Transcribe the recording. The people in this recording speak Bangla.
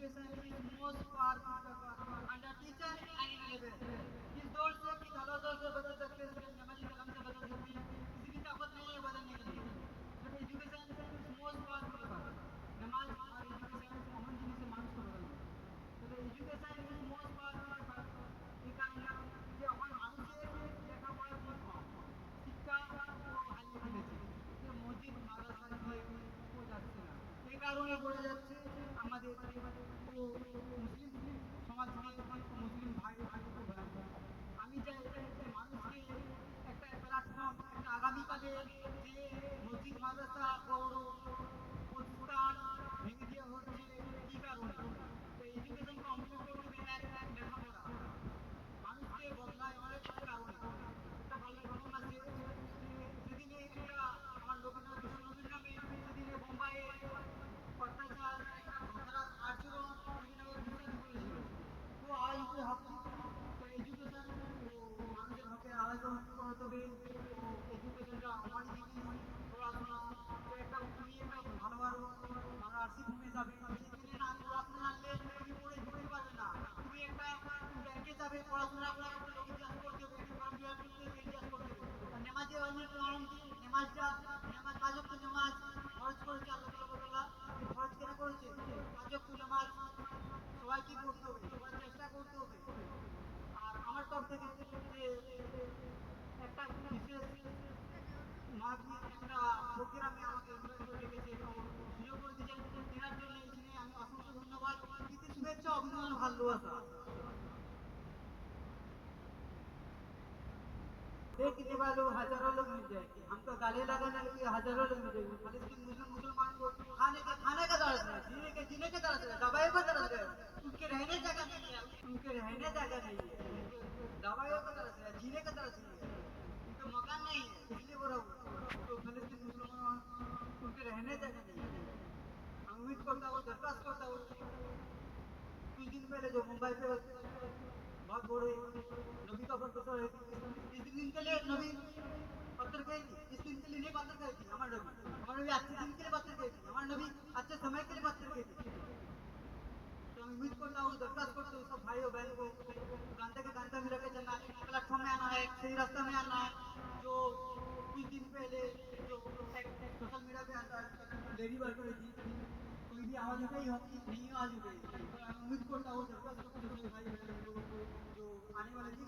education is most powerful under teacher and level. इस दौर से कि हालात से बदल सकते हैं, सिर्फ नमाजी कलम से बदल सकते हैं, किसी की ताकत नहीं है बदलने के लिए। सिर्फ education is most powerful power. नमाज और एजुकेशन कॉमन जिनिस से মানুষ को बदल দেয়। তাহলে এডুকেশন ইজ মোস্ট পাওয়ারফুল পাওয়ার। এই কারণে যে এখন মানুষের লেখাপড়া খুব কম, শিক্ষা ও হারিয়ে ফেলেছে, যে মসজিদ মাদ্রাসা দিয়ে ও যাচ্ছে না। এই কারণে পড়ে যাচ্ছে আমাদের ও মুসলিম সমাজ থেকে মুসলিম ভাই ভাই। আমি চাই যে মানুষকে একটা প্ল্যাটফর্ম, একটা আগামীকালে যে মসজিদ মাদ্রাসা ও প্রতিষ্ঠান ভেঙে দেওয়া হচ্ছে কী কারণে, তো এডুকেশন কমপ্লিট করবে লেখাপড়া মানুষকে বদলায় অনেক কারণে। একটা ভালো ঘটনা আছে সেদিনে একটা আমার রবীন্দ্রনাথ বিশ্বনবীর নামে সেদিনে বোম্বাইয়ে অত্যাচার ধরা 8 জন রবীন্দ্রনাথ বিচার করেছিল। তো আজ উপরে হক তো এডুকেশন ও মানুষের হকে আয়োজন করতে হবে। ও এডুকেশনটা আমার জিনিস, পড়াশোনা তো একটা তুমি একটা ভালো ভালো নার্সিং হোমে যাবে, সেখানে না পড়াশোনা জানলে তুমি পড়ে ঢুকতে পারবে না। তুমি একটা ব্যাংকে যাবে, পড়াশোনা করে লোক ইতিহাস করতে হবে, কম্পিউটার করতে হবে, ইতিহাস করতে হবে। আর নেমাজে অনেক নিয়ম, নেমাজটা নেমাজ পাঁচক নেমাজ খরচ করেছে আল্লাহ তাআলা, খরচ কেন করেছে? পাঁচক নেমাজ সবাইকে পড়তে হবে, সবাই চেষ্টা করতে হবে। আর আমার তরফ থেকে যে একটা বিশেষ মাহফিল একটা প্রোগ্রামে আমাকে ইনভাইট করে রেখেছে এবং সুযোগ করে দিয়েছেন, তেনার জন্য এখানে আমি অসংখ্য ধন্যবাদ, প্রীতি শুভেচ্ছা অভিনন্দন ভালোবাসা। देखने वालों हजारों लोग मिल जाएंगे, हमको गाली लगाने के लिए हजारों लोग मिल जाएंगे। फलस्तीन मुसलमान को खाने का तरस है, जीने के तरस है, दवाइयों का तरस है, उनके रहने जगह नहीं है, उनके रहने जगह नहीं है, दवाइयों का तरस है, जीने का तरस नहीं है, उनका मकान नहीं है, इसलिए बोल रहा हूँ। तो फलस्तीन मुसलमान उनके रहने जगह नहीं है। मैं उम्मीद करता हूँ, दरखास्त करता हूँ, कुछ दिन पहले जो मुंबई पे बहुत बड़े नबी का फोटो है, इस दिन के लिए नबी पत्थर गई थी, इस दिन के लिए नहीं पत्थर गई थी हमारे नबी अच्छे दिन के लिए पत्थर गई थी, हमारे नबी अच्छे समय के लिए पत्थर गई थी। तो मैं उम्मीद करता हूँ, दरखास्त करता हूँ सब भाइयों बहनों को, कांधे के कांधा मिला के चलना, एक प्लेटफॉर्म में आना है, एक सही रास्ता में आना है। जो कुछ दिन पहले जो सोशल मीडिया पे आता है लेडी वर्कर थी, कोई भी आवाज उठाई नहीं आवाज उठाई। तो मैं उम्मीद करता हूँ दरखास्त करता हूँ भाई बहनों को, जो आने वाले दिन